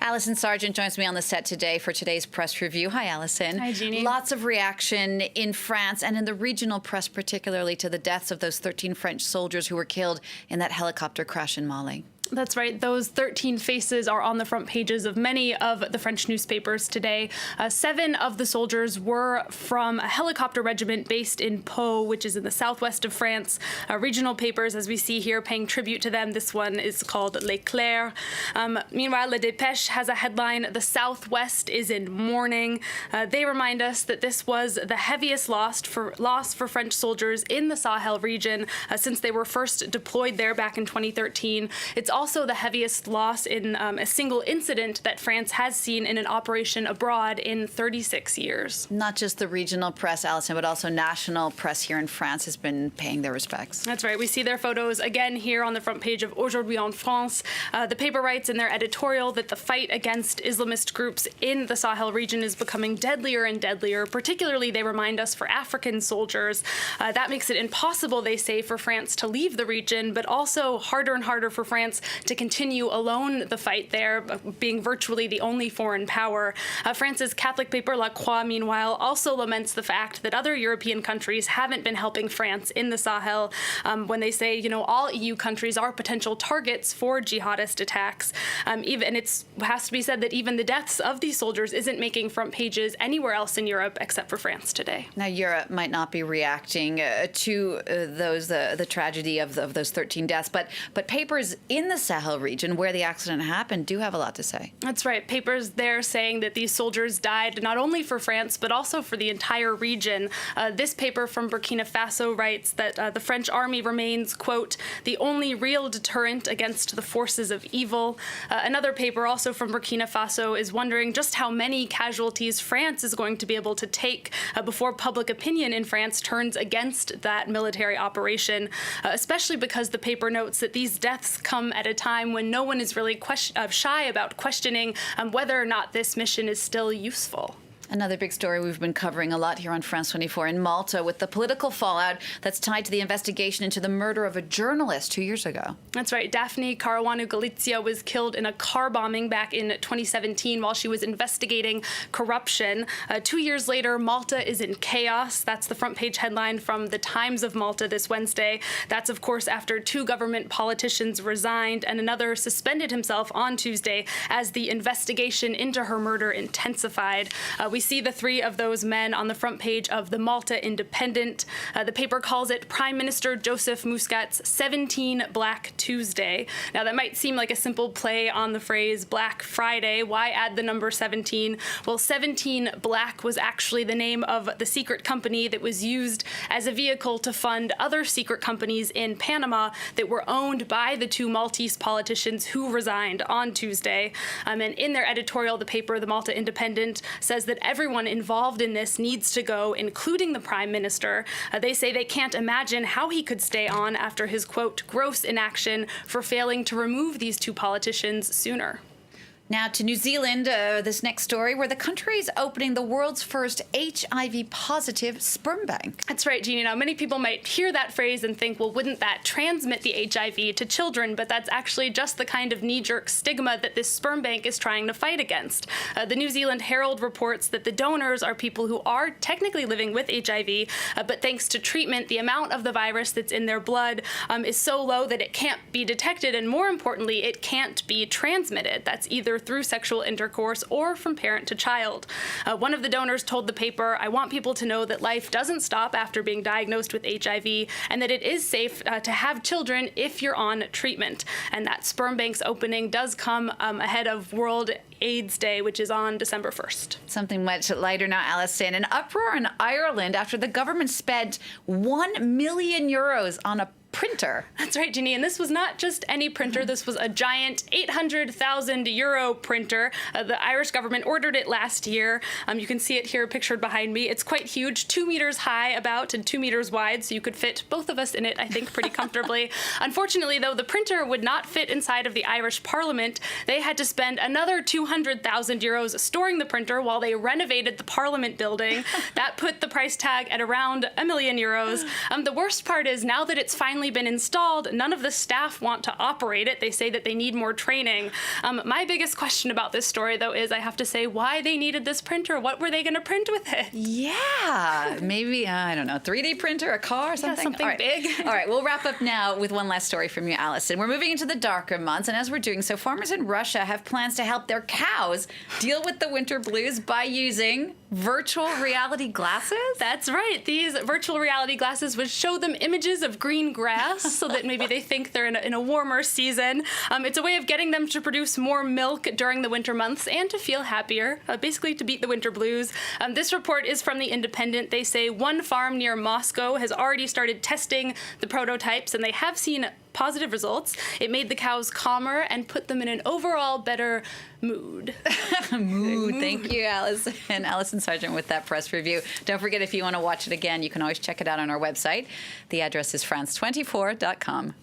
Alison Sargent joins me on the set today for today's press review. Hi, Alison. Hi, Jeannie. Lots of reaction in France and in the regional press, particularly to the deaths of those 13 French soldiers who were killed in that helicopter crash in Mali. That's right. Those 13 faces are on the front pages of many of the French newspapers today. 7 of the soldiers were from a helicopter regiment based in Pau, which is in the southwest of France. Regional papers, as we see here, paying tribute to them. This one is called L'Éclair. Meanwhile, Le Dépêche has a headline, "The Southwest is in mourning." They remind us that this was the heaviest loss for French soldiers in the Sahel region since they were first deployed there back in 2013. It's also the heaviest loss in a single incident that France has seen in an operation abroad in 36 years. Not just the regional press, Alison, but also national press here in France has been paying their respects. That's right. We see their photos again here on the front page of Aujourd'hui en France. The paper writes in their editorial that the fight against Islamist groups in the Sahel region is becoming deadlier and deadlier. Particularly, they remind us, for African soldiers. That makes it impossible, they say, for France to leave the region, but also harder and harder for France to continue alone the fight there, being virtually the only foreign power. France's Catholic paper La Croix, meanwhile, also laments the fact that other European countries haven't been helping France in the Sahel when they say, all EU countries are potential targets for jihadist attacks. And it has to be said that even the deaths of these soldiers isn't making front pages anywhere else in Europe except for France today. Now, Europe might not be reacting to the tragedy of those 13 deaths, but papers in the Sahel region where the accident happened do have a lot to say. That's right. Papers there saying that these soldiers died not only for France, but also for the entire region. This paper from Burkina Faso writes that the French army remains, quote, the only real deterrent against the forces of evil. Another paper also from Burkina Faso is wondering just how many casualties France is going to be able to take before public opinion in France turns against that military operation, especially because the paper notes that these deaths come at a time when no one is really shy about questioning whether or not this mission is still useful. Another big story we've been covering a lot here on France 24 in Malta with the political fallout that's tied to the investigation into the murder of a journalist 2 years ago. That's right. Daphne Caruana Galizia was killed in a car bombing back in 2017 while she was investigating corruption. 2 years later, Malta is in chaos. That's the front page headline from the Times of Malta this Wednesday. That's, of course, after 2 government politicians resigned and another suspended himself on Tuesday as the investigation into her murder intensified. We see the 3 of those men on the front page of the Malta Independent. The paper calls it Prime Minister Joseph Muscat's 17 Black Tuesday. Now, that might seem like a simple play on the phrase Black Friday. Why add the number 17? Well, 17 Black was actually the name of the secret company that was used as a vehicle to fund other secret companies in Panama that were owned by the 2 Maltese politicians who resigned on Tuesday. And in their editorial, the paper, the Malta Independent, says that everyone involved in this needs to go, including the Prime Minister. They say they can't imagine how he could stay on after his, quote, gross inaction for failing to remove these 2 politicians sooner. Now to New Zealand, this next story, where the country is opening the world's first HIV-positive sperm bank. That's right, Jeannie. Now, many people might hear that phrase and think, well, wouldn't that transmit the HIV to children? But that's actually just the kind of knee-jerk stigma that this sperm bank is trying to fight against. The New Zealand Herald reports that the donors are people who are technically living with HIV, but thanks to treatment, the amount of the virus that's in their blood is so low that it can't be detected, and more importantly, it can't be transmitted. That's either through sexual intercourse or from parent to child. One of the donors told the paper, I want people to know that life doesn't stop after being diagnosed with HIV and that it is safe to have children if you're on treatment. And that sperm bank's opening does come ahead of World AIDS Day, which is on December 1st. Something much lighter now, Alison. An uproar in Ireland after the government spent €1 million on a printer. That's right, Ginny. And this was not just any printer. This was a giant 800,000 euro printer. The Irish government ordered it last year. You can see it here pictured behind me. It's quite huge, 2 meters high about and 2 meters wide, so you could fit both of us in it, I think, pretty comfortably. Unfortunately, though, the printer would not fit inside of the Irish Parliament. They had to spend another 200,000 euros storing the printer while they renovated the Parliament building. That put the price tag at around €1 million. The worst part is now that it's finally finally been installed, none of the staff want to operate it. They say that they need more training. My biggest question about this story, though, is I have to say why they needed this printer. What were they going to print with it? Yeah, maybe, I don't know, 3D printer, a car, something? Yeah, something big. All right, we'll wrap up now with one last story from you, Allison. We're moving into the darker months, and as we're doing so, farmers in Russia have plans to help their cows deal with the winter blues by using virtual reality glasses? That's right. These virtual reality glasses would show them images of green grass so that maybe they think they're in a warmer season. It's a way of getting them to produce more milk during the winter months and to feel happier, basically to beat the winter blues. This report is from The Independent. They say one farm near Moscow has already started testing the prototypes, and they have seen positive results. It made the cows calmer and put them in an overall better mood. Mood. Thank you, Allison. Allison Sargent with that press review. Don't forget, if you want to watch it again, you can always check it out on our website. The address is france24.com.